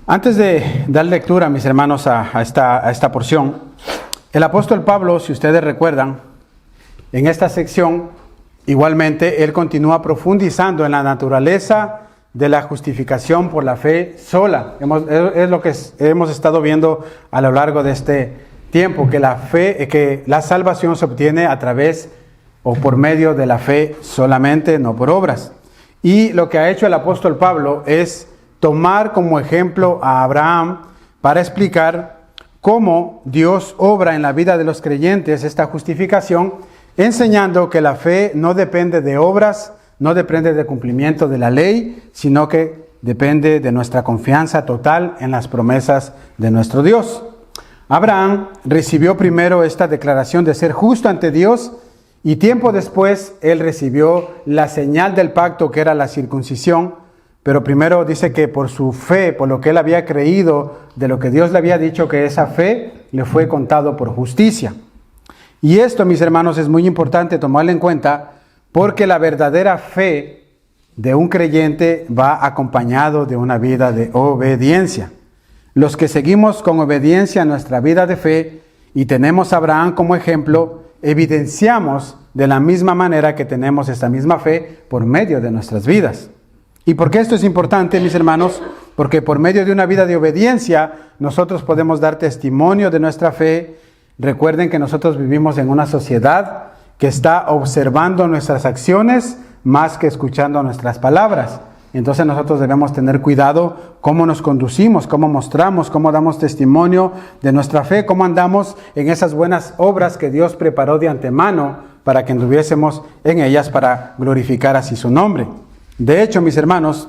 Antes de dar lectura, mis hermanos, a esta porción, el apóstol Pablo, si ustedes recuerdan, en esta sección, igualmente, él continúa profundizando en la naturaleza de la justificación por la fe sola. Es lo que hemos estado viendo a lo largo de este tiempo, que la salvación se obtiene a través o por medio de la fe solamente, no por obras. Y lo que ha hecho el apóstol Pablo es tomar como ejemplo a Abraham para explicar cómo Dios obra en la vida de los creyentes esta justificación, enseñando que la fe no depende de obras, no depende del cumplimiento de la ley, sino que depende de nuestra confianza total en las promesas de nuestro Dios. Abraham recibió primero esta declaración de ser justo ante Dios y tiempo después él recibió la señal del pacto que era la circuncisión. Pero primero dice que por su fe, por lo que él había creído, de lo que Dios le había dicho, que esa fe le fue contado por justicia. Y esto, mis hermanos, es muy importante tomarlo en cuenta, porque la verdadera fe de un creyente va acompañado de una vida de obediencia. Los que seguimos con obediencia nuestra vida de fe y tenemos a Abraham como ejemplo, evidenciamos de la misma manera que tenemos esta misma fe por medio de nuestras vidas. ¿Y por qué esto es importante, mis hermanos? Porque por medio de una vida de obediencia, nosotros podemos dar testimonio de nuestra fe. Recuerden que nosotros vivimos en una sociedad que está observando nuestras acciones más que escuchando nuestras palabras. Entonces nosotros debemos tener cuidado cómo nos conducimos, cómo mostramos, cómo damos testimonio de nuestra fe, cómo andamos en esas buenas obras que Dios preparó de antemano para que anduviésemos en ellas para glorificar así su nombre. De hecho, mis hermanos,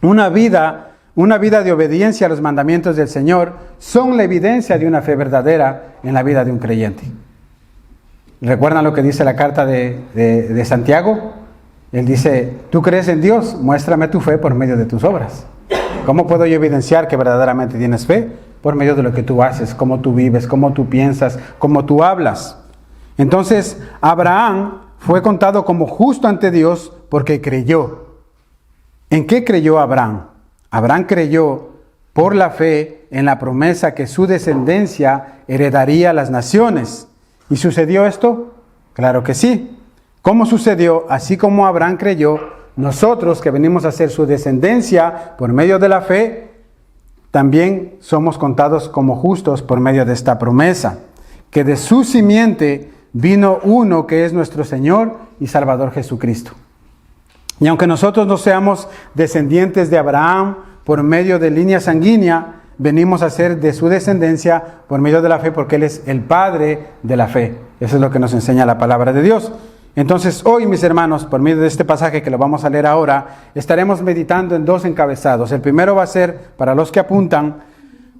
una vida de obediencia a los mandamientos del Señor son la evidencia de una fe verdadera en la vida de un creyente. ¿Recuerdan lo que dice la carta de Santiago? Él dice, tú crees en Dios, muéstrame tu fe por medio de tus obras. ¿Cómo puedo yo evidenciar que verdaderamente tienes fe? Por medio de lo que tú haces, cómo tú vives, cómo tú piensas, cómo tú hablas. Entonces, Abraham fue contado como justo ante Dios porque creyó. ¿En qué creyó Abraham? Abraham creyó por la fe en la promesa que su descendencia heredaría las naciones. ¿Y sucedió esto? Claro que sí. ¿Cómo sucedió? Así como Abraham creyó, nosotros que venimos a ser su descendencia por medio de la fe, también somos contados como justos por medio de esta promesa, que de su simiente vino uno que es nuestro Señor y Salvador Jesucristo. Y aunque nosotros no seamos descendientes de Abraham por medio de línea sanguínea, venimos a ser de su descendencia por medio de la fe, porque Él es el Padre de la fe. Eso es lo que nos enseña la palabra de Dios. Entonces, hoy, mis hermanos, por medio de este pasaje que lo vamos a leer ahora, estaremos meditando en dos encabezados. El primero va a ser, para los que apuntan,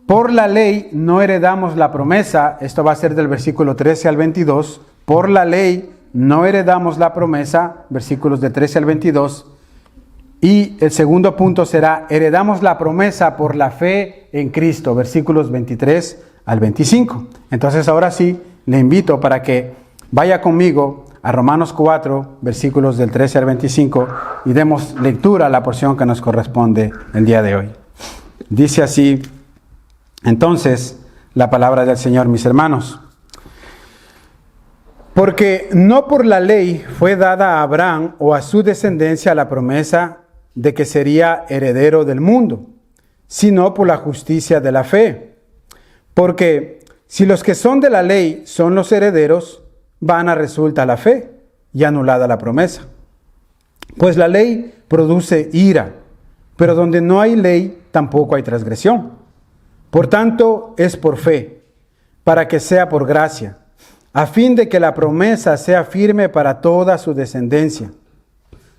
por la ley no heredamos la promesa. Esto va a ser del versículo 13 al 22. Por la ley no heredamos la promesa, versículos de 13 al 22. Y el segundo punto será, heredamos la promesa por la fe en Cristo, versículos 23 al 25. Entonces ahora sí, le invito para que vaya conmigo a Romanos 4, versículos del 13 al 25, y demos lectura a la porción que nos corresponde el día de hoy. Dice así, entonces, la palabra del Señor, mis hermanos. Porque no por la ley fue dada a Abraham o a su descendencia la promesa de que sería heredero del mundo, sino por la justicia de la fe. Porque si los que son de la ley son los herederos, vana resulta la fe y anulada la promesa. Pues la ley produce ira, pero donde no hay ley tampoco hay transgresión. Por tanto, es por fe, para que sea por gracia, a fin de que la promesa sea firme para toda su descendencia,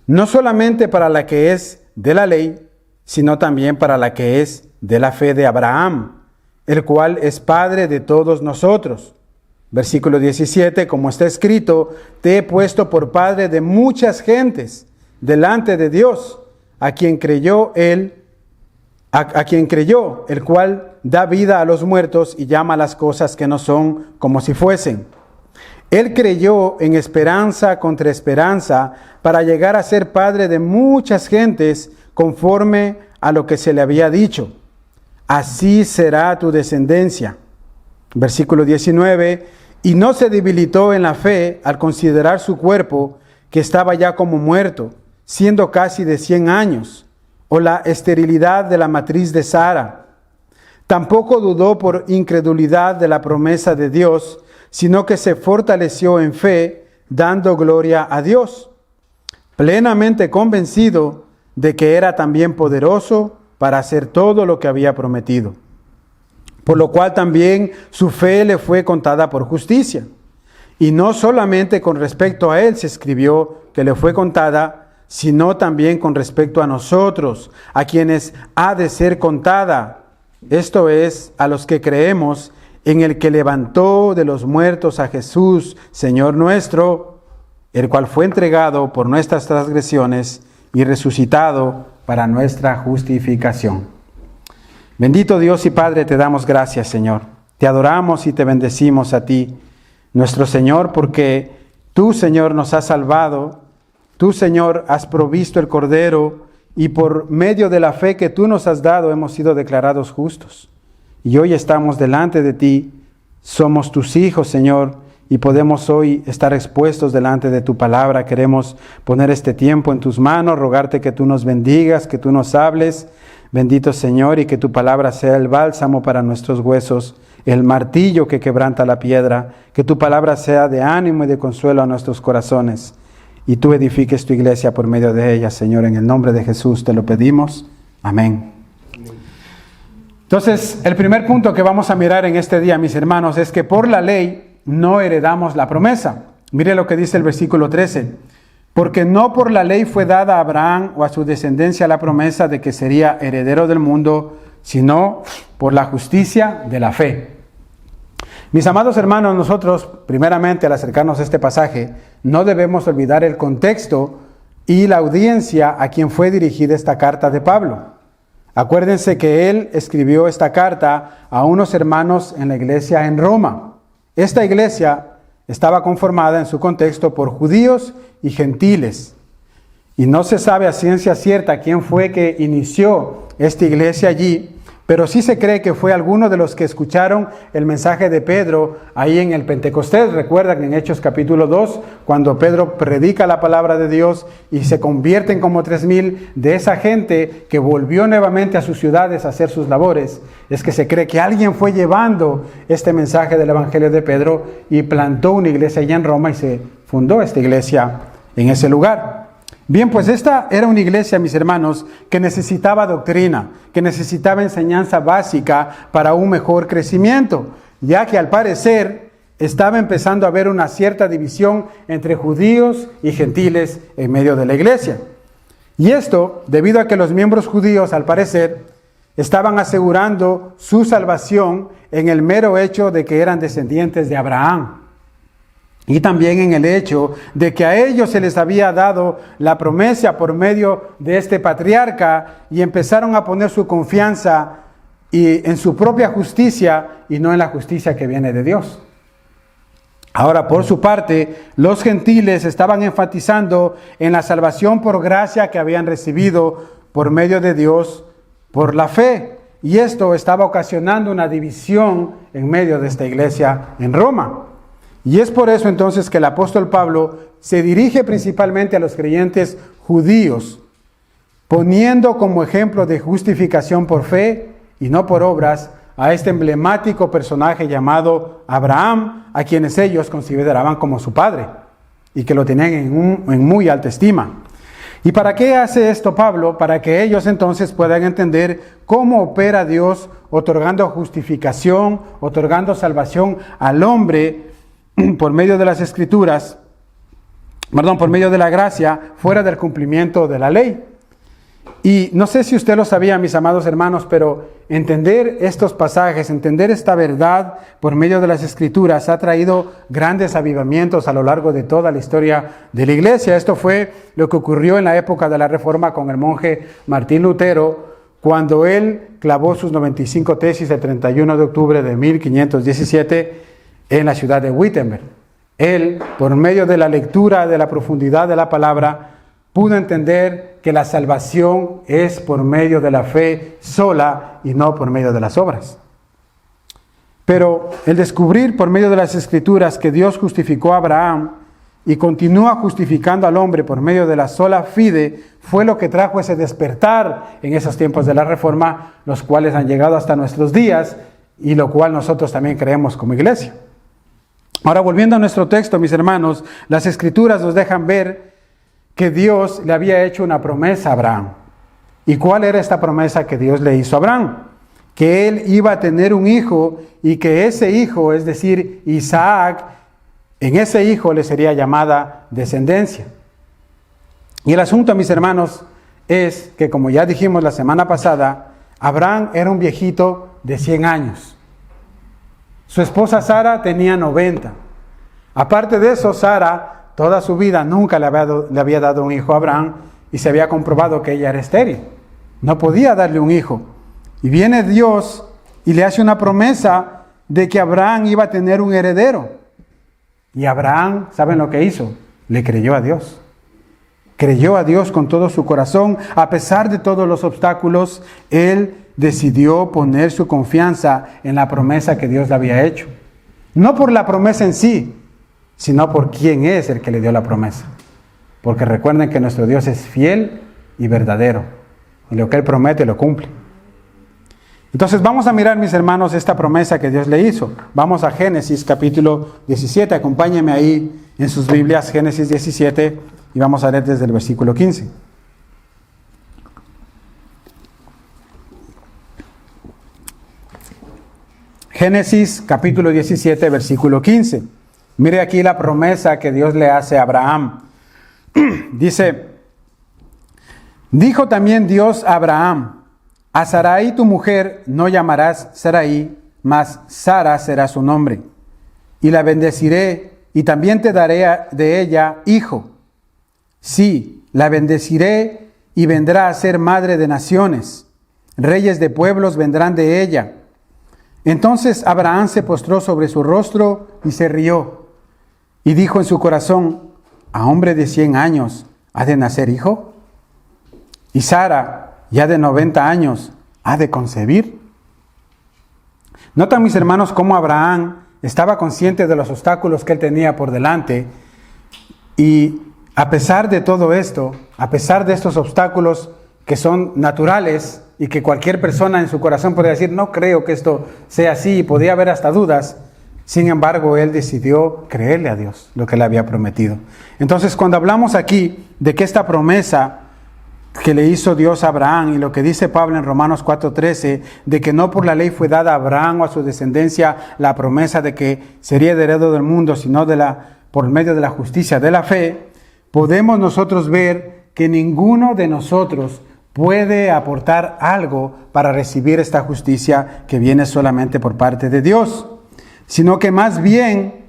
no solamente para la que es de la ley, sino también para la que es de la fe de Abraham, el cual es Padre de todos nosotros. Versículo 17, como está escrito, te he puesto por padre de muchas gentes delante de Dios, a quien creyó, el cual da vida a los muertos y llama las cosas que no son como si fuesen. Él creyó en esperanza contra esperanza para llegar a ser padre de muchas gentes conforme a lo que se le había dicho. Así será tu descendencia. Versículo 19. Y no se debilitó en la fe al considerar su cuerpo, que estaba ya como muerto, siendo casi de 100 años, o la esterilidad de la matriz de Sara. Tampoco dudó por incredulidad de la promesa de Dios, sino que se fortaleció en fe, dando gloria a Dios, plenamente convencido de que era también poderoso para hacer todo lo que había prometido. Por lo cual también su fe le fue contada por justicia. Y no solamente con respecto a él se escribió que le fue contada, sino también con respecto a nosotros, a quienes ha de ser contada. Esto es, a los que creemos en el que levantó de los muertos a Jesús, Señor nuestro, el cual fue entregado por nuestras transgresiones y resucitado para nuestra justificación. Bendito Dios y Padre, te damos gracias, Señor. Te adoramos y te bendecimos a ti, nuestro Señor, porque tú, Señor, nos has salvado. Tú, Señor, has provisto el Cordero y por medio de la fe que tú nos has dado hemos sido declarados justos. Y hoy estamos delante de ti, somos tus hijos, Señor, y podemos hoy estar expuestos delante de tu palabra. Queremos poner este tiempo en tus manos, rogarte que tú nos bendigas, que tú nos hables. Bendito Señor, y que tu palabra sea el bálsamo para nuestros huesos, el martillo que quebranta la piedra, que tu palabra sea de ánimo y de consuelo a nuestros corazones, y tú edifiques tu iglesia por medio de ella, Señor, en el nombre de Jesús te lo pedimos. Amén. Entonces, el primer punto que vamos a mirar en este día, mis hermanos, es que por la ley no heredamos la promesa. Mire lo que dice el versículo 13. Porque no por la ley fue dada a Abraham o a su descendencia la promesa de que sería heredero del mundo, sino por la justicia de la fe. Mis amados hermanos, nosotros, primeramente al acercarnos a este pasaje, no debemos olvidar el contexto y la audiencia a quien fue dirigida esta carta de Pablo. Acuérdense que él escribió esta carta a unos hermanos en la iglesia en Roma. Esta iglesia estaba conformada en su contexto por judíos y gentiles. Y no se sabe a ciencia cierta quién fue que inició esta iglesia allí, pero sí se cree que fue alguno de los que escucharon el mensaje de Pedro ahí en el Pentecostés. Recuerdan en Hechos capítulo 2, cuando Pedro predica la palabra de Dios y se convierten como 3,000 de esa gente que volvió nuevamente a sus ciudades a hacer sus labores. Es que se cree que alguien fue llevando este mensaje del Evangelio de Pedro y plantó una iglesia allá en Roma y se fundó esta iglesia en ese lugar. Bien, pues esta era una iglesia, mis hermanos, que necesitaba doctrina, que necesitaba enseñanza básica para un mejor crecimiento, ya que al parecer estaba empezando a haber una cierta división entre judíos y gentiles en medio de la iglesia. Y esto debido a que los miembros judíos, al parecer, estaban asegurando su salvación en el mero hecho de que eran descendientes de Abraham. Y también en el hecho de que a ellos se les había dado la promesa por medio de este patriarca y empezaron a poner su confianza en su propia justicia y no en la justicia que viene de Dios. Ahora, por su parte, los gentiles estaban enfatizando en la salvación por gracia que habían recibido por medio de Dios por la fe. Y esto estaba ocasionando una división en medio de esta iglesia en Roma. Y es por eso entonces que el apóstol Pablo se dirige principalmente a los creyentes judíos, poniendo como ejemplo de justificación por fe y no por obras a este emblemático personaje llamado Abraham, a quienes ellos consideraban como su padre y que lo tenían en muy alta estima. ¿Y para qué hace esto Pablo? Para que ellos entonces puedan entender cómo opera Dios otorgando justificación, otorgando salvación al hombre por medio de las escrituras, por medio de la gracia, fuera del cumplimiento de la ley. Y no sé si usted lo sabía, mis amados hermanos, pero entender estos pasajes, entender esta verdad por medio de las escrituras ha traído grandes avivamientos a lo largo de toda la historia de la iglesia. Esto fue lo que ocurrió en la época de la Reforma con el monje Martín Lutero, cuando él clavó sus 95 tesis el 31 de octubre de 1517 en la ciudad de Wittenberg. Él, por medio de la lectura de la profundidad de la palabra, pudo entender que la salvación es por medio de la fe sola y no por medio de las obras. Pero el descubrir por medio de las Escrituras que Dios justificó a Abraham y continúa justificando al hombre por medio de la sola fide fue lo que trajo ese despertar en esos tiempos de la Reforma, los cuales han llegado hasta nuestros días y lo cual nosotros también creemos como iglesia. Ahora, volviendo a nuestro texto, mis hermanos, las Escrituras nos dejan ver que Dios le había hecho una promesa a Abraham. ¿Y cuál era esta promesa que Dios le hizo a Abraham? Que él iba a tener un hijo y que ese hijo, es decir, Isaac, en ese hijo le sería llamada descendencia. Y el asunto, mis hermanos, es que, como ya dijimos la semana pasada, Abraham era un viejito de 100 años. Su esposa Sara tenía 90. Aparte de eso, Sara, toda su vida, nunca le había dado un hijo a Abraham y se había comprobado que ella era estéril. No podía darle un hijo. Y viene Dios y le hace una promesa de que Abraham iba a tener un heredero. Y Abraham, ¿saben lo que hizo? Le creyó a Dios. Creyó a Dios con todo su corazón. A pesar de todos los obstáculos, él decidió poner su confianza en la promesa que Dios le había hecho. No por la promesa en sí, sino por quién es el que le dio la promesa. Porque recuerden que nuestro Dios es fiel y verdadero. Y lo que Él promete lo cumple. Entonces vamos a mirar, mis hermanos, esta promesa que Dios le hizo. Vamos a Génesis capítulo 17. Acompáñenme ahí en sus Biblias, Génesis 17, y vamos a leer desde el versículo 15. Génesis capítulo 17, versículo 15. Mire aquí la promesa que Dios le hace a Abraham. Dice, dijo también Dios a Abraham, a Sarai tu mujer no llamarás Sarai, mas Sara será su nombre. Y la bendeciré y también te daré de ella hijo. Sí, la bendeciré y vendrá a ser madre de naciones. Reyes de pueblos vendrán de ella. Entonces Abraham se postró sobre su rostro y se rió. Y dijo en su corazón, ¿a hombre de 100 años ha de nacer hijo? Y Sara, ya de 90 años, ¿ha de concebir? Notan, mis hermanos, cómo Abraham estaba consciente de los obstáculos que él tenía por delante. Y a pesar de todo esto, a pesar de estos obstáculos que son naturales y que cualquier persona en su corazón podría decir, no creo que esto sea así, y podía haber hasta dudas, sin embargo, él decidió creerle a Dios lo que le había prometido. Entonces, cuando hablamos aquí de que esta promesa que le hizo Dios a Abraham y lo que dice Pablo en Romanos 4:13, de que no por la ley fue dada a Abraham o a su descendencia la promesa de que sería heredero del mundo, sino por medio de la justicia de la fe, podemos nosotros ver que ninguno de nosotros puede aportar algo para recibir esta justicia que viene solamente por parte de Dios, sino que más bien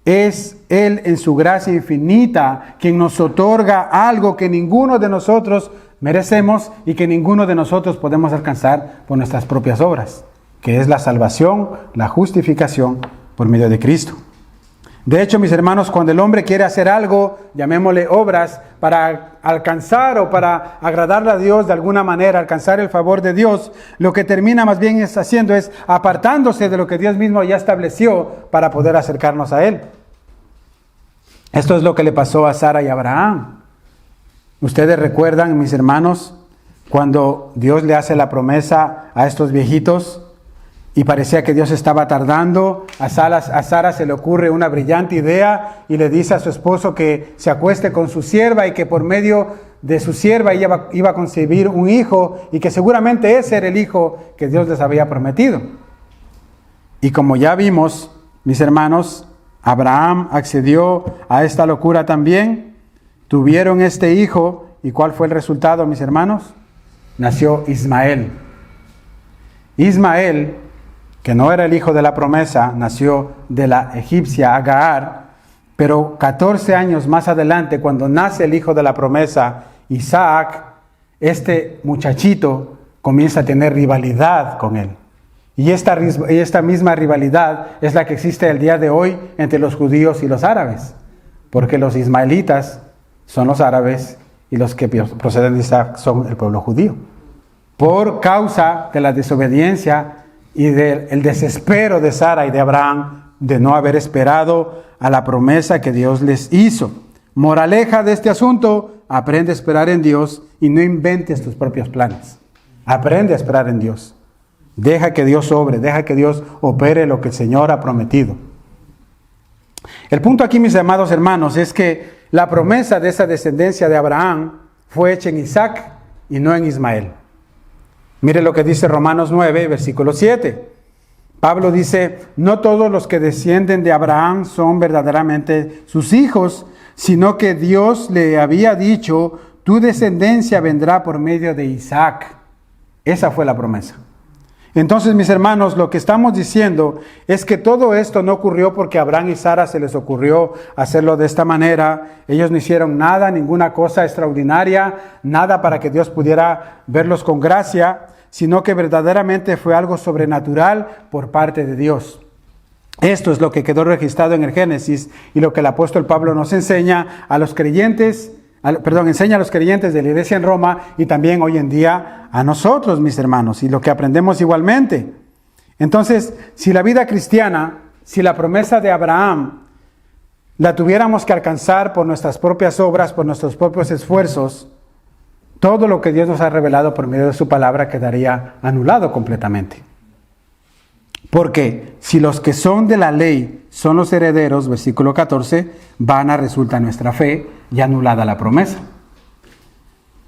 es Él en su gracia infinita quien nos otorga algo que ninguno de nosotros merecemos y que ninguno de nosotros podemos alcanzar por nuestras propias obras, que es la salvación, la justificación por medio de Cristo. De hecho, mis hermanos, cuando el hombre quiere hacer algo, llamémosle obras, para alcanzar o para agradarle a Dios de alguna manera, alcanzar el favor de Dios, lo que termina más bien haciendo es apartándose de lo que Dios mismo ya estableció para poder acercarnos a Él. Esto es lo que le pasó a Sara y a Abraham. Ustedes recuerdan, mis hermanos, cuando Dios le hace la promesa a estos viejitos y parecía que Dios estaba tardando. A Sara se le ocurre una brillante idea y le dice a su esposo que se acueste con su sierva y que por medio de su sierva ella iba a concebir un hijo y que seguramente ese era el hijo que Dios les había prometido. Y como ya vimos, mis hermanos, Abraham accedió a esta locura también. Tuvieron este hijo. ¿Y cuál fue el resultado, mis hermanos? Nació Ismael. Ismael, que no era el hijo de la promesa, nació de la egipcia Agar, pero 14 años más adelante, cuando nace el hijo de la promesa, Isaac, este muchachito comienza a tener rivalidad con él. Y esta misma rivalidad es la que existe el día de hoy entre los judíos y los árabes, porque los ismaelitas son los árabes y los que proceden de Isaac son el pueblo judío. Por causa de la desobediencia y del desespero de Sara y de Abraham de no haber esperado a la promesa que Dios les hizo. Moraleja de este asunto: aprende a esperar en Dios y no inventes tus propios planes. Aprende a esperar en Dios. Deja que Dios obre, deja que Dios opere lo que el Señor ha prometido. El punto aquí, mis amados hermanos, es que la promesa de esa descendencia de Abraham fue hecha en Isaac y no en Ismael. Mire lo que dice Romanos 9, versículo 7. Pablo dice: no todos los que descienden de Abraham son verdaderamente sus hijos, sino que Dios le había dicho: tu descendencia vendrá por medio de Isaac. Esa fue la promesa. Entonces, mis hermanos, lo que estamos diciendo es que todo esto no ocurrió porque a Abraham y Sara se les ocurrió hacerlo de esta manera. Ellos no hicieron nada, ninguna cosa extraordinaria, nada para que Dios pudiera verlos con gracia, sino que verdaderamente fue algo sobrenatural por parte de Dios. Esto es lo que quedó registrado en el Génesis y lo que el apóstol Pablo nos enseña a los creyentes, enseña a los creyentes de la iglesia en Roma y también hoy en día a nosotros, mis hermanos, y lo que aprendemos igualmente. Entonces, si la vida cristiana, si la promesa de Abraham la tuviéramos que alcanzar por nuestras propias obras, por nuestros propios esfuerzos, todo lo que Dios nos ha revelado por medio de su palabra quedaría anulado completamente. Porque si los que son de la ley son los herederos, versículo 14, vana resulta nuestra fe y anulada la promesa.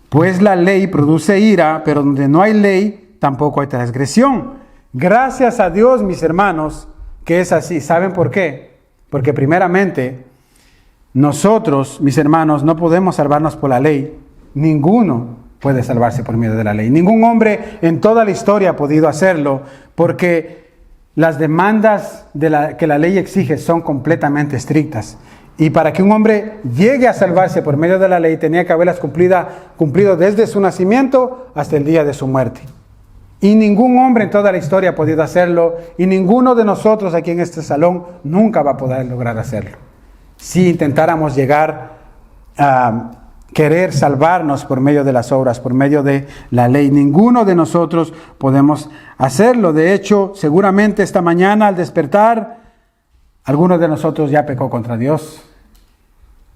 Pues la ley produce ira, pero donde no hay ley, tampoco hay transgresión. Gracias a Dios, mis hermanos, que es así. ¿Saben por qué? Porque primeramente, nosotros, mis hermanos, no podemos salvarnos por la ley. Ninguno puede salvarse por medio de la ley. Ningún hombre en toda la historia ha podido hacerlo, porque las demandas que la ley exige son completamente estrictas. Y para que un hombre llegue a salvarse por medio de la ley, tenía que haberlas cumplido desde su nacimiento hasta el día de su muerte. Y ningún hombre en toda la historia ha podido hacerlo, y ninguno de nosotros aquí en este salón nunca va a poder lograr hacerlo. Si intentáramos llegar a querer salvarnos por medio de las obras, por medio de la ley, ninguno de nosotros podemos hacerlo. De hecho, seguramente esta mañana al despertar, alguno de nosotros ya pecó contra Dios,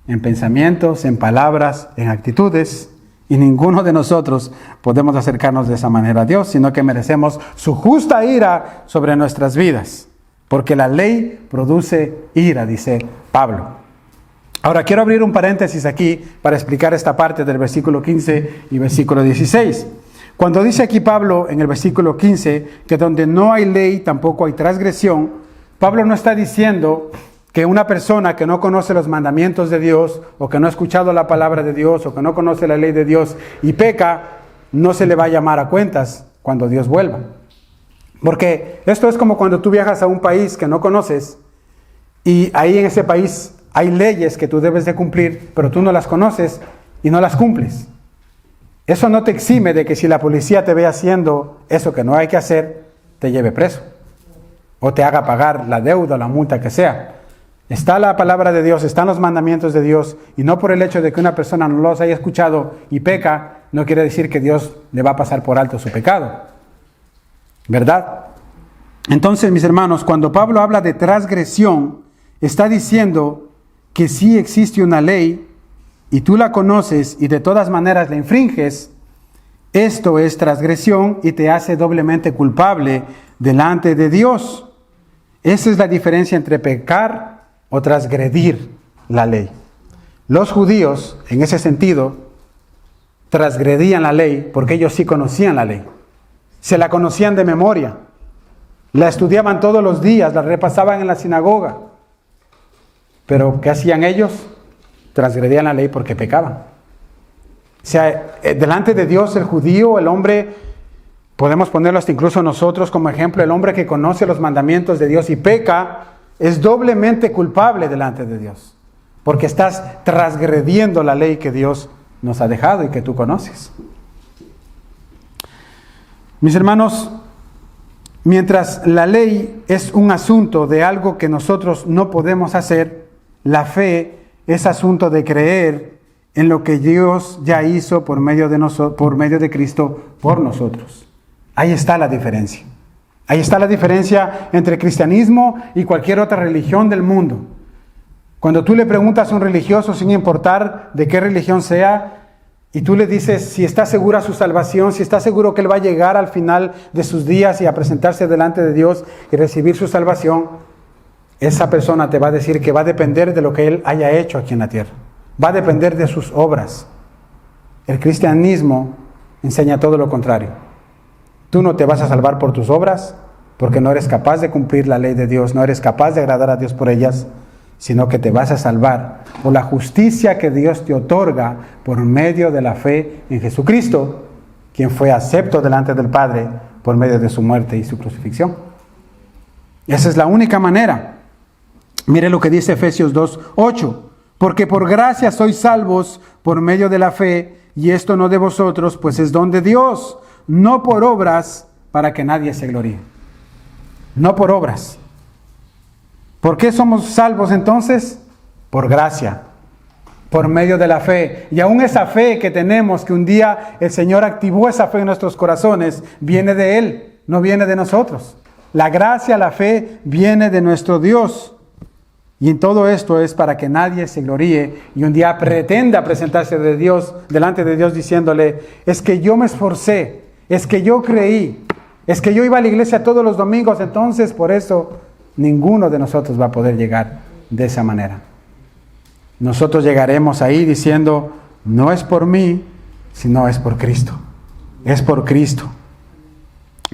en pensamientos, en palabras, en actitudes, y ninguno de nosotros podemos acercarnos de esa manera a Dios, sino que merecemos su justa ira sobre nuestras vidas, porque la ley produce ira, dice Pablo. Ahora quiero abrir un paréntesis aquí para explicar esta parte del versículo 15 y versículo 16. Cuando dice aquí Pablo en el versículo 15 que donde no hay ley tampoco hay transgresión, Pablo no está diciendo que una persona que no conoce los mandamientos de Dios, o que no ha escuchado la palabra de Dios, o que no conoce la ley de Dios y peca, no se le va a llamar a cuentas cuando Dios vuelva. Porque esto es como cuando tú viajas a un país que no conoces y ahí en ese país hay leyes que tú debes de cumplir, pero tú no las conoces y no las cumples. Eso no te exime de que si la policía te ve haciendo eso que no hay que hacer, te lleve preso o te haga pagar la deuda o la multa que sea. Está la palabra de Dios, están los mandamientos de Dios, y no por el hecho de que una persona no los haya escuchado y peca, no quiere decir que Dios le va a pasar por alto su pecado. ¿Verdad? Entonces, mis hermanos, cuando Pablo habla de transgresión, está diciendo que sí existe una ley y tú la conoces y de todas maneras la infringes. Esto es transgresión y te hace doblemente culpable delante de Dios. Esa es la diferencia entre pecar o transgredir la ley. Los judíos, en ese sentido, transgredían la ley porque ellos sí conocían la ley. Se la conocían de memoria. La estudiaban todos los días, la repasaban en la sinagoga. Pero ¿qué hacían ellos? Transgredían la ley porque pecaban. O sea, delante de Dios, el judío, el hombre, podemos ponerlo hasta incluso nosotros como ejemplo, el hombre que conoce los mandamientos de Dios y peca, es doblemente culpable delante de Dios, porque estás transgrediendo la ley que Dios nos ha dejado y que tú conoces. Mis hermanos, Mientras la ley es un asunto de algo que nosotros no podemos hacer, la fe es asunto de creer en lo que Dios ya hizo por medio de Cristo por nosotros. Ahí está la diferencia. Ahí está la diferencia entre el cristianismo y cualquier otra religión del mundo. Cuando tú le preguntas a un religioso, sin importar de qué religión sea, y tú le dices si está segura su salvación, si está seguro que él va a llegar al final de sus días y a presentarse delante de Dios y recibir su salvación, esa persona te va a decir que va a depender de lo que él haya hecho aquí en la tierra. Va a depender de sus obras. El cristianismo enseña todo lo contrario. Tú no te vas a salvar por tus obras, porque no eres capaz de cumplir la ley de Dios, no eres capaz de agradar a Dios por ellas, sino que te vas a salvar por la justicia que Dios te otorga por medio de la fe en Jesucristo, quien fue acepto delante del Padre por medio de su muerte y su crucifixión. Esa es la única manera. Mire lo que dice Efesios 2:8. Porque por gracia sois salvos por medio de la fe, y esto no de vosotros, pues es don de Dios, no por obras, para que nadie se gloríe. No por obras. ¿Por qué somos salvos entonces? Por gracia, por medio de la fe. Y aún esa fe que tenemos, que un día el Señor activó esa fe en nuestros corazones, viene de Él, no viene de nosotros. La gracia, la fe, viene de nuestro Dios. Y en todo esto es para que nadie se gloríe y un día pretenda presentarse delante de Dios diciéndole, es que yo me esforcé, es que yo creí, es que yo iba a la iglesia todos los domingos, entonces por eso ninguno de nosotros va a poder llegar de esa manera. Nosotros llegaremos ahí diciendo, no es por mí, sino es por Cristo. Es por Cristo.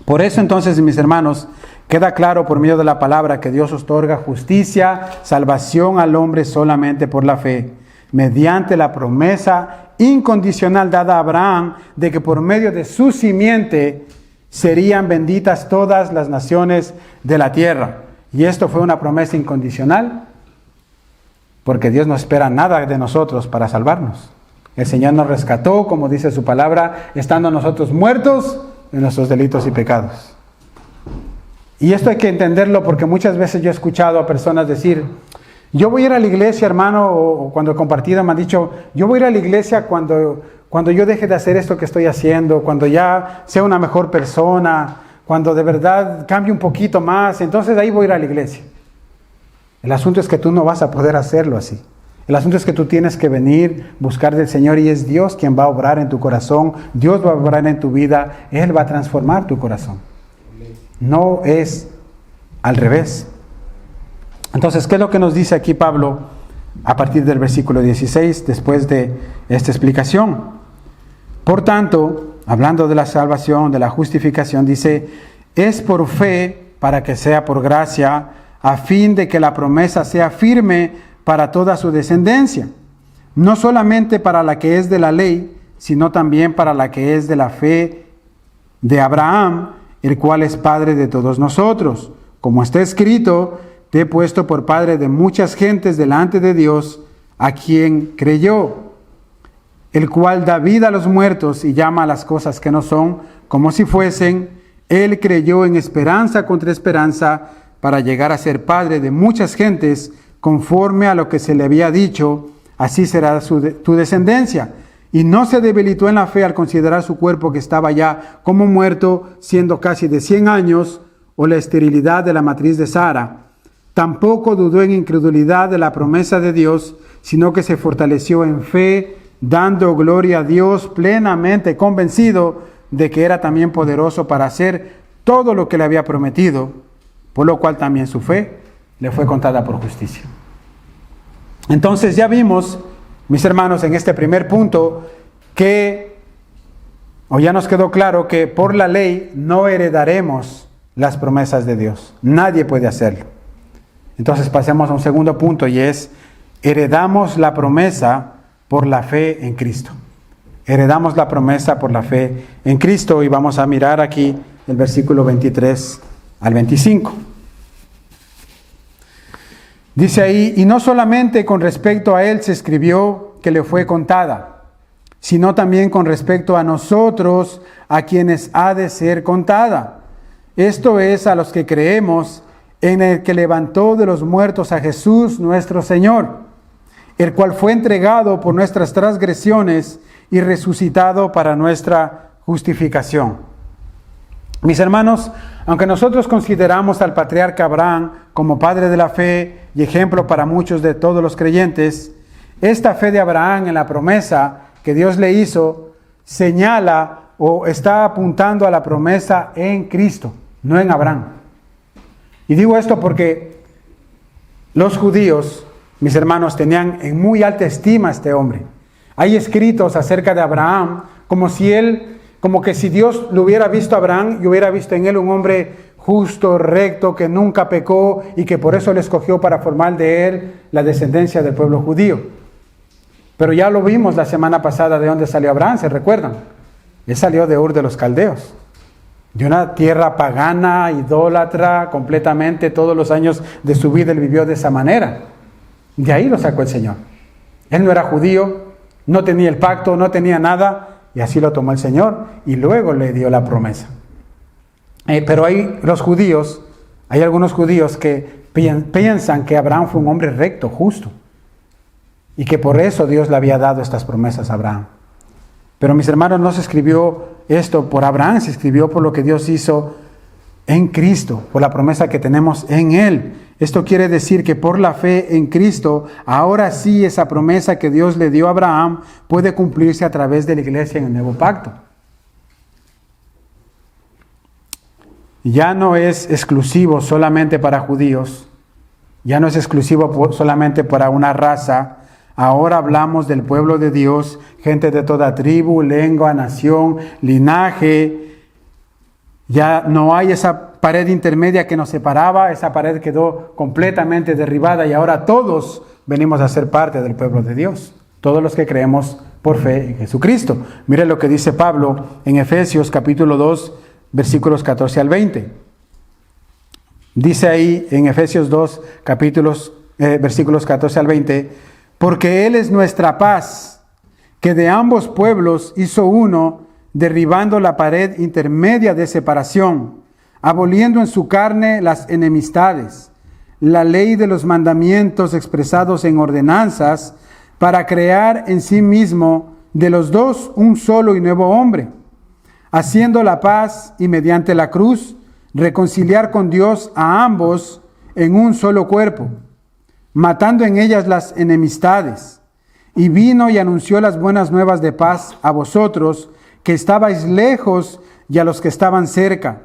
Por eso entonces, mis hermanos, queda claro por medio de la palabra que Dios otorga justicia, salvación al hombre solamente por la fe, mediante la promesa incondicional dada a Abraham de que por medio de su simiente serían benditas todas las naciones de la tierra. Y esto fue una promesa incondicional, porque Dios no espera nada de nosotros para salvarnos. El Señor nos rescató, como dice su palabra, estando nosotros muertos en nuestros delitos y pecados. Y esto hay que entenderlo porque muchas veces yo he escuchado a personas decir, yo voy a ir a la iglesia, hermano, o cuando he compartido me han dicho, yo voy a ir a la iglesia cuando yo deje de hacer esto que estoy haciendo, cuando ya sea una mejor persona, cuando de verdad cambie un poquito más, entonces ahí voy a ir a la iglesia. El asunto es que tú no vas a poder hacerlo así. El asunto es que tú tienes que venir, buscar del Señor y es Dios quien va a obrar en tu corazón, Dios va a obrar en tu vida, Él va a transformar tu corazón. No es al revés. Entonces, ¿qué es lo que nos dice aquí Pablo a partir del versículo 16, después de esta explicación? Por tanto, hablando de la salvación, de la justificación, dice, es por fe para que sea por gracia, a fin de que la promesa sea firme para toda su descendencia, no solamente para la que es de la ley, sino también para la que es de la fe de Abraham, el cual es padre de todos nosotros. Como está escrito, te he puesto por padre de muchas gentes delante de Dios, a quien creyó, el cual da vida a los muertos y llama a las cosas que no son, como si fuesen. Él creyó en esperanza contra esperanza, para llegar a ser padre de muchas gentes, conforme a lo que se le había dicho, así será tu descendencia. Y no se debilitó en la fe al considerar su cuerpo que estaba ya como muerto, siendo casi de 100 años, o la esterilidad de la matriz de Sara. Tampoco dudó en incredulidad de la promesa de Dios, sino que se fortaleció en fe, dando gloria a Dios, plenamente convencido de que era también poderoso para hacer todo lo que le había prometido, por lo cual también su fe le fue contada por justicia. Entonces ya vimos, mis hermanos, en este primer punto, ya nos quedó claro que por la ley no heredaremos las promesas de Dios. Nadie puede hacerlo. Entonces pasemos a un segundo punto y es, heredamos la promesa por la fe en Cristo. Heredamos la promesa por la fe en Cristo y vamos a mirar aquí el versículo 23 al 25. Dice ahí, y no solamente con respecto a él se escribió que le fue contada, sino también con respecto a nosotros, a quienes ha de ser contada. Esto es a los que creemos en el que levantó de los muertos a Jesús nuestro Señor, el cual fue entregado por nuestras transgresiones y resucitado para nuestra justificación. Mis hermanos, aunque nosotros consideramos al patriarca Abraham como padre de la fe y ejemplo para muchos de todos los creyentes, esta fe de Abraham en la promesa que Dios le hizo señala o está apuntando a la promesa en Cristo, no en Abraham. Y digo esto porque los judíos, mis hermanos, tenían en muy alta estima a este hombre. Hay escritos acerca de Abraham como que si Dios lo hubiera visto a Abraham y hubiera visto en él un hombre justo, recto, que nunca pecó y que por eso le escogió para formar de él la descendencia del pueblo judío. Pero ya lo vimos la semana pasada de dónde salió Abraham, ¿se recuerdan? Él salió de Ur de los Caldeos, de una tierra pagana, idólatra, completamente. Todos los años de su vida él vivió de esa manera. De ahí lo sacó el Señor. Él no era judío, no tenía el pacto, no tenía nada, y así lo tomó el Señor, y luego le dio la promesa. Pero hay algunos judíos que piensan que Abraham fue un hombre recto, justo, y que por eso Dios le había dado estas promesas a Abraham. Pero mis hermanos, no se escribió esto por Abraham, se escribió por lo que Dios hizo en Cristo, por la promesa que tenemos en Él. Esto quiere decir que por la fe en Cristo, ahora sí esa promesa que Dios le dio a Abraham puede cumplirse a través de la iglesia en el nuevo pacto. Ya no es exclusivo solamente para judíos, ya no es exclusivo solamente para una raza. Ahora hablamos del pueblo de Dios, gente de toda tribu, lengua, nación, linaje. Ya no hay esa pared intermedia que nos separaba, esa pared quedó completamente derribada y ahora todos venimos a ser parte del pueblo de Dios. Todos los que creemos por fe en Jesucristo. Mire lo que dice Pablo en Efesios capítulo 2, versículos 14 al 20. Dice ahí en Efesios 2, versículos 14 al 20, porque Él es nuestra paz, que de ambos pueblos hizo uno, derribando la pared intermedia de separación, aboliendo en su carne las enemistades, la ley de los mandamientos expresados en ordenanzas, para crear en sí mismo de los dos un solo y nuevo hombre, haciendo la paz y mediante la cruz reconciliar con Dios a ambos en un solo cuerpo, matando en ellas las enemistades. Y vino y anunció las buenas nuevas de paz a vosotros, que estabais lejos, y a los que estaban cerca,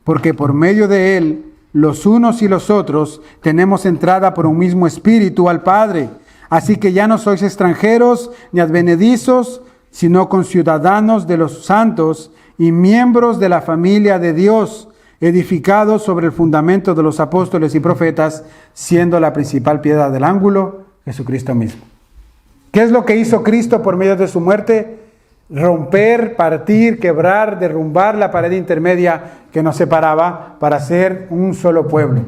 porque por medio de él, los unos y los otros, tenemos entrada por un mismo espíritu al Padre. Así que ya no sois extranjeros ni advenedizos, sino conciudadanos de los santos y miembros de la familia de Dios, edificados sobre el fundamento de los apóstoles y profetas, siendo la principal piedra del ángulo Jesucristo mismo. ¿Qué es lo que hizo Cristo por medio de su muerte? Romper, partir, quebrar, derrumbar la pared intermedia que nos separaba para ser un solo pueblo.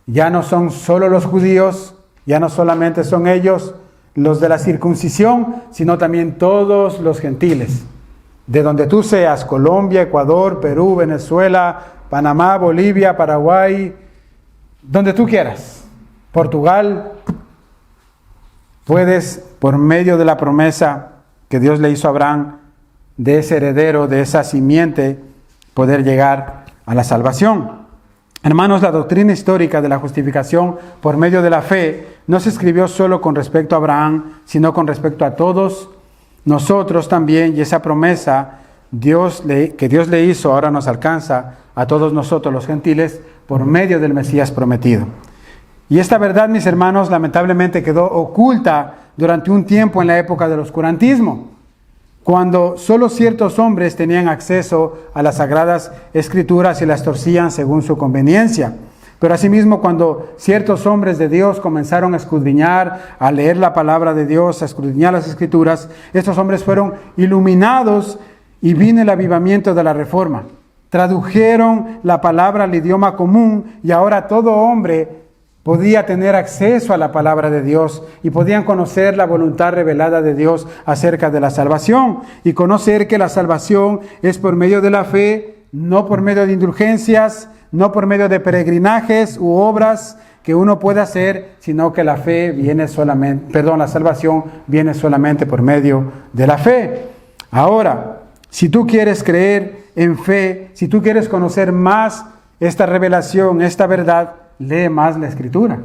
Ya no son solo los judíos, ya no solamente son ellos los de la circuncisión, sino también todos los gentiles. De donde tú seas, Colombia, Ecuador, Perú, Venezuela, Panamá, Bolivia, Paraguay, donde tú quieras, Portugal, puedes, por medio de la promesa que Dios le hizo a Abraham, de ese heredero, de esa simiente, poder llegar a la salvación. Hermanos, la doctrina histórica de la justificación por medio de la fe no se escribió solo con respecto a Abraham, sino con respecto a todos nosotros también, y esa promesa que Dios le hizo ahora nos alcanza a todos nosotros los gentiles por medio del Mesías prometido. Y esta verdad, mis hermanos, lamentablemente quedó oculta durante un tiempo en la época del oscurantismo, cuando solo ciertos hombres tenían acceso a las sagradas escrituras y las torcían según su conveniencia. Pero asimismo, cuando ciertos hombres de Dios comenzaron a escudriñar, a leer la palabra de Dios, a escudriñar las escrituras, estos hombres fueron iluminados y vino el avivamiento de la Reforma. Tradujeron la palabra al idioma común y ahora todo hombre podía tener acceso a la palabra de Dios y podían conocer la voluntad revelada de Dios acerca de la salvación y conocer que la salvación es por medio de la fe, no por medio de indulgencias, no por medio de peregrinajes u obras que uno pueda hacer, sino que la fe viene solamente, la salvación viene solamente por medio de la fe. Ahora, si tú quieres creer en fe, si tú quieres conocer más esta revelación, esta verdad, lee más la Escritura.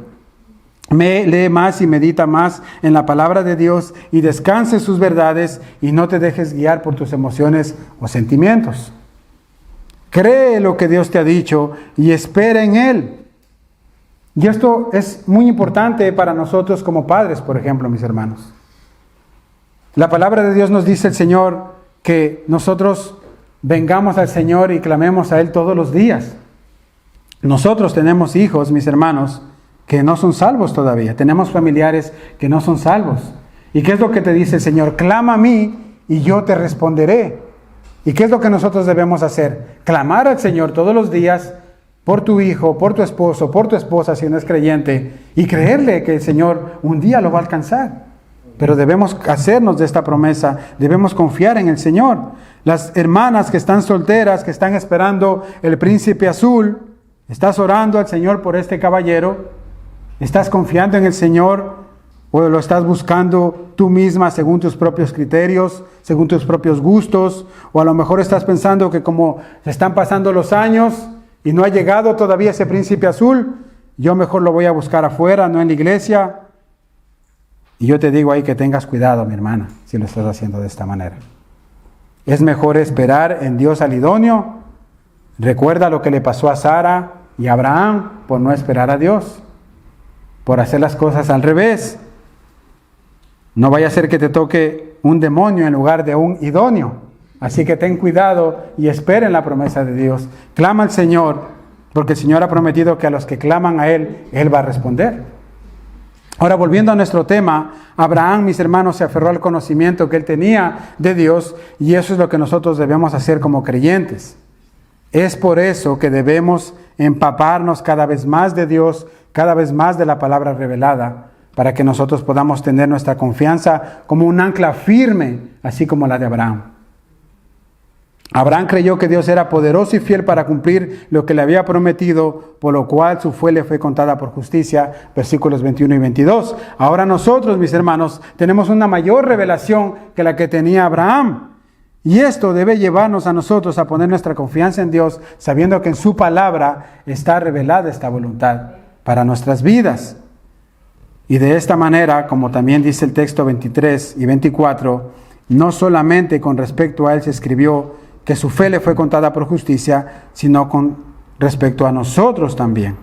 Lee más y medita más en la palabra de Dios y descansa en sus verdades y no te dejes guiar por tus emociones o sentimientos. Cree lo que Dios te ha dicho y espera en Él. Y esto es muy importante para nosotros como padres, por ejemplo, mis hermanos. La palabra de Dios nos dice el Señor que nosotros vengamos al Señor y clamemos a Él todos los días. Nosotros tenemos hijos, mis hermanos, que no son salvos todavía. Tenemos familiares que no son salvos. ¿Y qué es lo que te dice el Señor? Clama a mí y yo te responderé. ¿Y qué es lo que nosotros debemos hacer? Clamar al Señor todos los días por tu hijo, por tu esposo, por tu esposa, si no es creyente, y creerle que el Señor un día lo va a alcanzar. Pero debemos hacernos de esta promesa, debemos confiar en el Señor. Las hermanas que están solteras, que están esperando el príncipe azul, ¿estás orando al Señor por este caballero? ¿Estás confiando en el Señor o lo estás buscando tú misma según tus propios criterios, según tus propios gustos? O a lo mejor estás pensando que como se están pasando los años y no ha llegado todavía ese príncipe azul, yo mejor lo voy a buscar afuera, no en la iglesia. Y yo te digo ahí que tengas cuidado, mi hermana, si lo estás haciendo de esta manera. Es mejor esperar en Dios al idóneo. Recuerda lo que le pasó a Sara y a Abraham por no esperar a Dios, por hacer las cosas al revés. No vaya a ser que te toque un demonio en lugar de un idóneo. Así que ten cuidado y espera en la promesa de Dios. Clama al Señor, porque el Señor ha prometido que a los que claman a Él, Él va a responder. Ahora, volviendo a nuestro tema, Abraham, mis hermanos, se aferró al conocimiento que él tenía de Dios, y eso es lo que nosotros debemos hacer como creyentes. Es por eso que debemos empaparnos cada vez más de Dios, cada vez más de la palabra revelada, para que nosotros podamos tener nuestra confianza como un ancla firme, así como la de Abraham. Abraham creyó que Dios era poderoso y fiel para cumplir lo que le había prometido, por lo cual su fe le fue contada por justicia, versículos 21 y 22. Ahora nosotros, mis hermanos, tenemos una mayor revelación que la que tenía Abraham. Y esto debe llevarnos a nosotros a poner nuestra confianza en Dios, sabiendo que en su palabra está revelada esta voluntad para nuestras vidas. Y de esta manera, como también dice el texto 23 y 24, no solamente con respecto a él se escribió que su fe le fue contada por justicia, sino con respecto a nosotros también.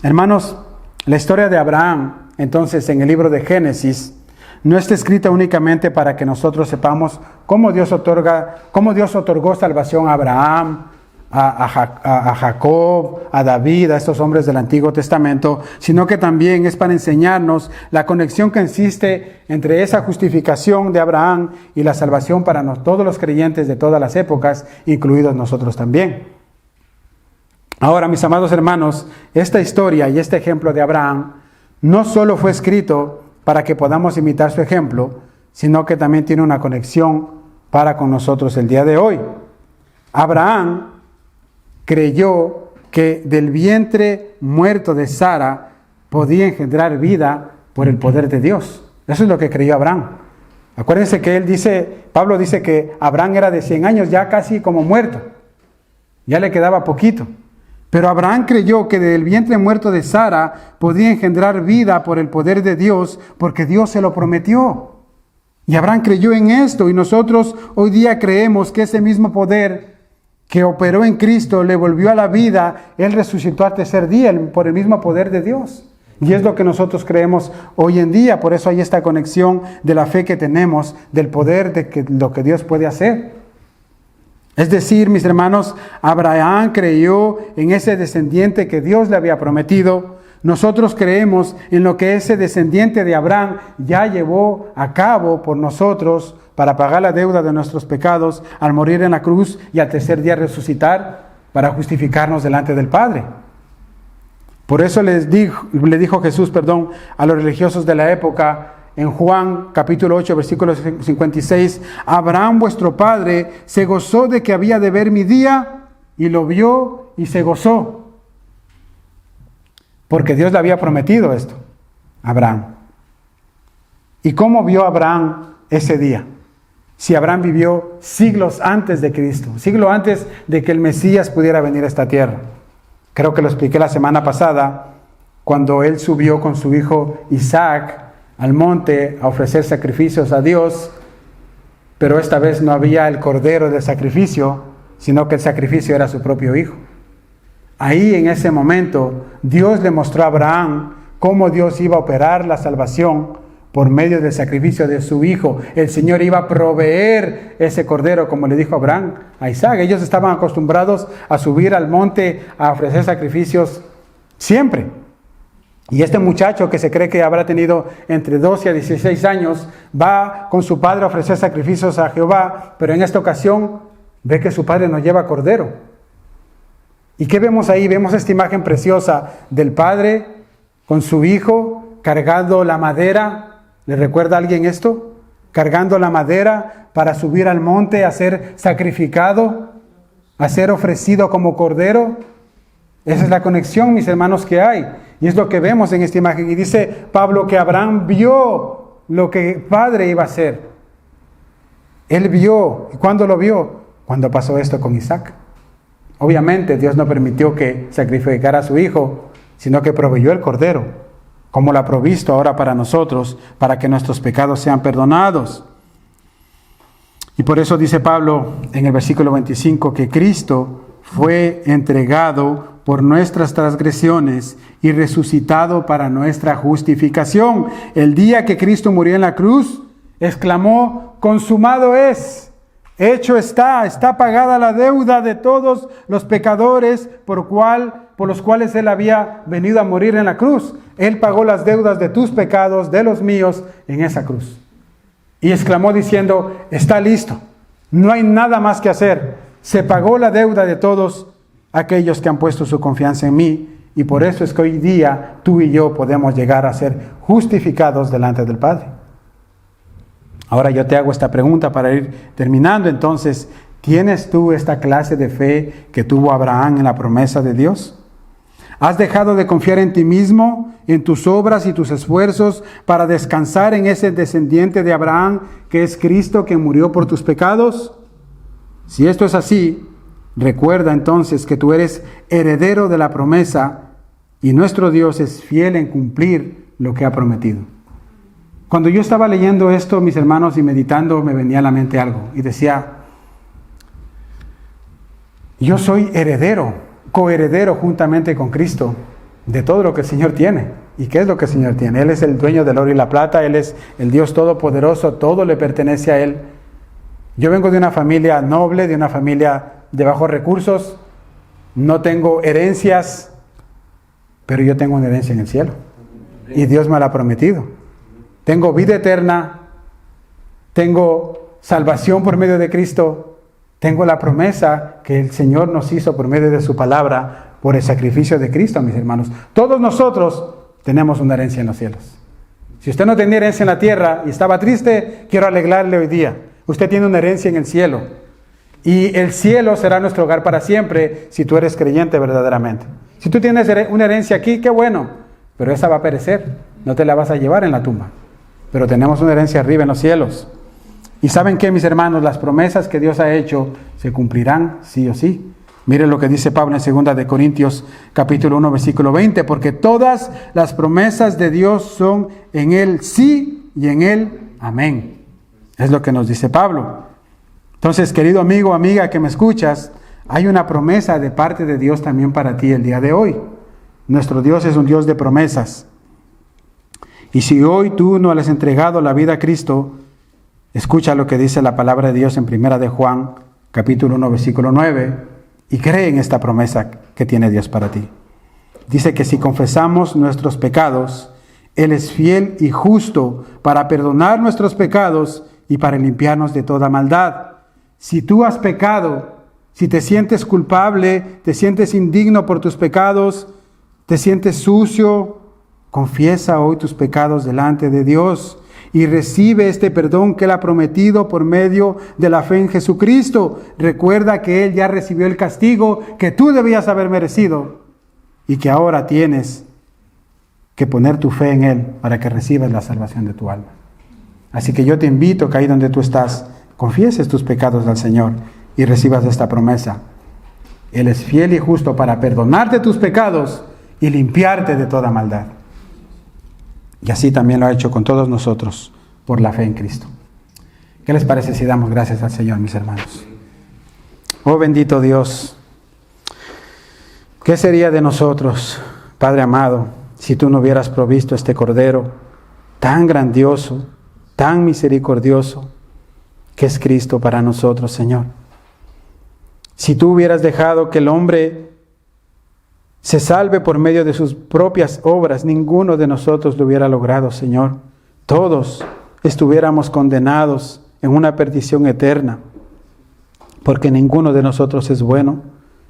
Hermanos, la historia de Abraham, entonces, en el libro de Génesis, no está escrita únicamente para que nosotros sepamos cómo Dios otorgó salvación a Abraham, a Jacob, a David, a estos hombres del Antiguo Testamento, sino que también es para enseñarnos la conexión que existe entre esa justificación de Abraham y la salvación para todos los creyentes de todas las épocas, incluidos nosotros también. Ahora, mis amados hermanos, esta historia y este ejemplo de Abraham no solo fue escrito para que podamos imitar su ejemplo, sino que también tiene una conexión para con nosotros el día de hoy. Abraham creyó que del vientre muerto de Sara podía engendrar vida por el poder de Dios. Eso es lo que creyó Abraham. Acuérdense que Pablo dice que Abraham era de 100 años, ya casi como muerto. Ya le quedaba poquito. Pero Abraham creyó que del vientre muerto de Sara podía engendrar vida por el poder de Dios, porque Dios se lo prometió. Y Abraham creyó en esto, y nosotros hoy día creemos que ese mismo poder que operó en Cristo le volvió a la vida. Él resucitó al tercer día por el mismo poder de Dios. Y es lo que nosotros creemos hoy en día. Por eso hay esta conexión de la fe que tenemos, del poder de lo que Dios puede hacer. Es decir, mis hermanos, Abraham creyó en ese descendiente que Dios le había prometido. Nosotros creemos en lo que ese descendiente de Abraham ya llevó a cabo por nosotros para pagar la deuda de nuestros pecados al morir en la cruz y al tercer día resucitar para justificarnos delante del Padre. Por eso le dijo Jesús, a los religiosos de la época, en Juan capítulo 8, versículo 56, Abraham vuestro padre se gozó de que había de ver mi día y lo vio y se gozó, porque Dios le había prometido esto a Abraham. ¿Y cómo vio Abraham ese día? Si Abraham vivió siglos antes de Cristo, siglos antes de que el Mesías pudiera venir a esta tierra. Creo que lo expliqué la semana pasada, cuando él subió con su hijo Isaac al monte a ofrecer sacrificios a Dios, pero esta vez no había el cordero del sacrificio, sino que el sacrificio era su propio hijo. Ahí en ese momento Dios le mostró a Abraham cómo Dios iba a operar la salvación por medio del sacrificio de su hijo. El Señor iba a proveer ese cordero, como le dijo Abraham a Isaac. Ellos estaban acostumbrados a subir al monte a ofrecer sacrificios siempre. Y este muchacho, que se cree que habrá tenido entre 12 a 16 años, va con su padre a ofrecer sacrificios a Jehová, pero en esta ocasión ve que su padre no lleva cordero. ¿Y qué vemos ahí? Vemos esta imagen preciosa del padre con su hijo cargando la madera. ¿Le recuerda a alguien esto? Cargando la madera para subir al monte a ser sacrificado, a ser ofrecido como cordero. Esa es la conexión, mis hermanos, que hay. Y es lo que vemos en esta imagen. Y dice Pablo que Abraham vio lo que el padre iba a hacer. Él vio. ¿Y cuándo lo vio? Cuando pasó esto con Isaac. Obviamente Dios no permitió que sacrificara a su hijo, sino que proveyó el cordero, como lo ha provisto ahora para nosotros, para que nuestros pecados sean perdonados. Y por eso dice Pablo en el versículo 25 que Cristo fue entregado por nuestras transgresiones y resucitado para nuestra justificación. El día que Cristo murió en la cruz, exclamó: consumado es, hecho está pagada la deuda de todos los pecadores por los cuales Él había venido a morir en la cruz. Él pagó las deudas de tus pecados, de los míos, en esa cruz. Y exclamó diciendo: está listo, no hay nada más que hacer. Se pagó la deuda de todos aquellos que han puesto su confianza en mí, y por eso es que hoy día tú y yo podemos llegar a ser justificados delante del Padre. Ahora yo te hago esta pregunta para ir terminando. Entonces, ¿tienes tú esta clase de fe que tuvo Abraham en la promesa de Dios? ¿Has dejado de confiar en ti mismo, en tus obras y tus esfuerzos para descansar en ese descendiente de Abraham que es Cristo, que murió por tus pecados? Si esto es así, recuerda entonces que tú eres heredero de la promesa y nuestro Dios es fiel en cumplir lo que ha prometido. Cuando yo estaba leyendo esto, mis hermanos, y meditando, me venía a la mente algo y decía: yo soy heredero, coheredero juntamente con Cristo de todo lo que el Señor tiene. ¿Y qué es lo que el Señor tiene? Él es el dueño del oro y la plata, Él es el Dios todopoderoso, todo le pertenece a Él. Yo vengo de una familia noble, de una familia de bajos recursos, no tengo herencias, pero yo tengo una herencia en el cielo y Dios me la ha prometido. Tengo vida eterna, tengo salvación por medio de Cristo, tengo la promesa que el Señor nos hizo por medio de su palabra, por el sacrificio de Cristo, mis hermanos. Todos nosotros tenemos una herencia en los cielos. Si usted no tenía herencia en la tierra y estaba triste, quiero alegrarle hoy día. Usted tiene una herencia en el cielo. Y el cielo será nuestro hogar para siempre si tú eres creyente verdaderamente. Si tú tienes una herencia aquí, qué bueno, pero esa va a perecer, no te la vas a llevar en la tumba. Pero tenemos una herencia arriba en los cielos. Y ¿saben qué, mis hermanos? Las promesas que Dios ha hecho se cumplirán sí o sí. Miren lo que dice Pablo en 2 de Corintios capítulo 1 versículo 20, porque todas las promesas de Dios son en Él sí y en Él amén. Es lo que nos dice Pablo. Entonces, querido amigo, amiga que me escuchas, hay una promesa de parte de Dios también para ti el día de hoy. Nuestro Dios es un Dios de promesas. Y si hoy tú no le has entregado la vida a Cristo, escucha lo que dice la palabra de Dios en 1 de Juan, capítulo 1, versículo 9, y cree en esta promesa que tiene Dios para ti. Dice que si confesamos nuestros pecados, Él es fiel y justo para perdonar nuestros pecados y para limpiarnos de toda maldad. Si tú has pecado, si te sientes culpable, te sientes indigno por tus pecados, te sientes sucio, confiesa hoy tus pecados delante de Dios y recibe este perdón que Él ha prometido por medio de la fe en Jesucristo. Recuerda que Él ya recibió el castigo que tú debías haber merecido y que ahora tienes que poner tu fe en Él para que recibas la salvación de tu alma. Así que yo te invito que ahí donde tú estás, confieses tus pecados al Señor y recibas esta promesa. Él es fiel y justo para perdonarte tus pecados y limpiarte de toda maldad. Y así también lo ha hecho con todos nosotros por la fe en Cristo. ¿Qué les parece si damos gracias al Señor, mis hermanos? Oh bendito Dios, ¿qué sería de nosotros, Padre amado, si tú no hubieras provisto este Cordero tan grandioso, tan misericordioso, que es Cristo para nosotros, Señor? Si tú hubieras dejado que el hombre se salve por medio de sus propias obras, ninguno de nosotros lo hubiera logrado, Señor. Todos estuviéramos condenados en una perdición eterna, porque ninguno de nosotros es bueno.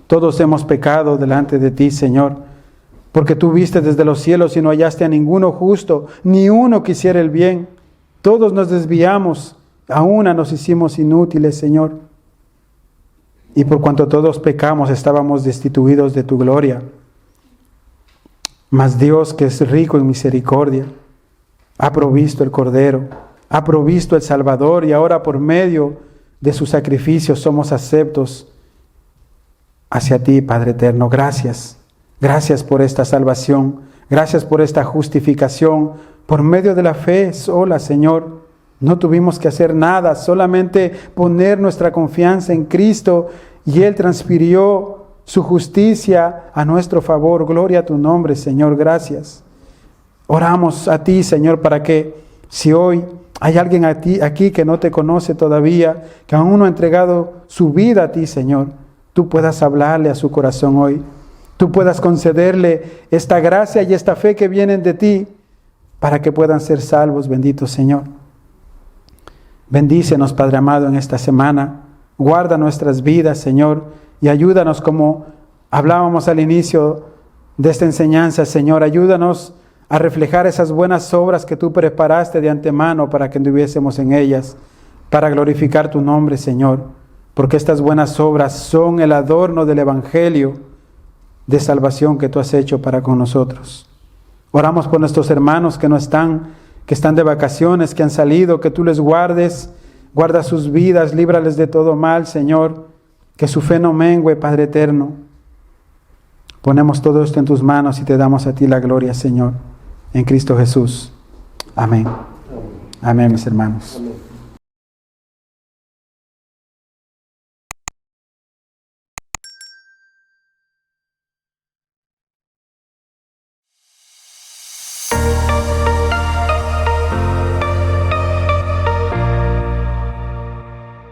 Todos hemos pecado delante de ti, Señor, porque tú viste desde los cielos y no hallaste a ninguno justo, ni uno que hiciera el bien. Todos nos desviamos, a una nos hicimos inútiles, Señor. Y por cuanto todos pecamos, estábamos destituidos de tu gloria. Mas Dios, que es rico en misericordia, ha provisto el Cordero, ha provisto el Salvador, y ahora por medio de su sacrificio somos aceptos hacia ti, Padre eterno. Gracias. Gracias por esta salvación. Gracias por esta justificación por medio de la fe sola, Señor. No tuvimos que hacer nada, solamente poner nuestra confianza en Cristo, y Él transfirió su justicia a nuestro favor. Gloria a tu nombre, Señor. Gracias. Oramos a ti, Señor, para que si hoy hay alguien aquí que no te conoce todavía, que aún no ha entregado su vida a ti, Señor, tú puedas hablarle a su corazón hoy. Tú puedas concederle esta gracia y esta fe que vienen de ti para que puedan ser salvos, bendito Señor. Bendícenos, Padre amado, en esta semana. Guarda nuestras vidas, Señor, y ayúdanos, como hablábamos al inicio de esta enseñanza, Señor. Ayúdanos a reflejar esas buenas obras que tú preparaste de antemano para que anduviésemos en ellas, para glorificar tu nombre, Señor, porque estas buenas obras son el adorno del Evangelio de salvación que tú has hecho para con nosotros. Oramos por nuestros hermanos que no están, que están de vacaciones, que han salido, que tú les guardes, guarda sus vidas, líbrales de todo mal, Señor, que su fe no mengue, Padre eterno. Ponemos todo esto en tus manos y te damos a ti la gloria, Señor, en Cristo Jesús. Amén. Amén, mis hermanos.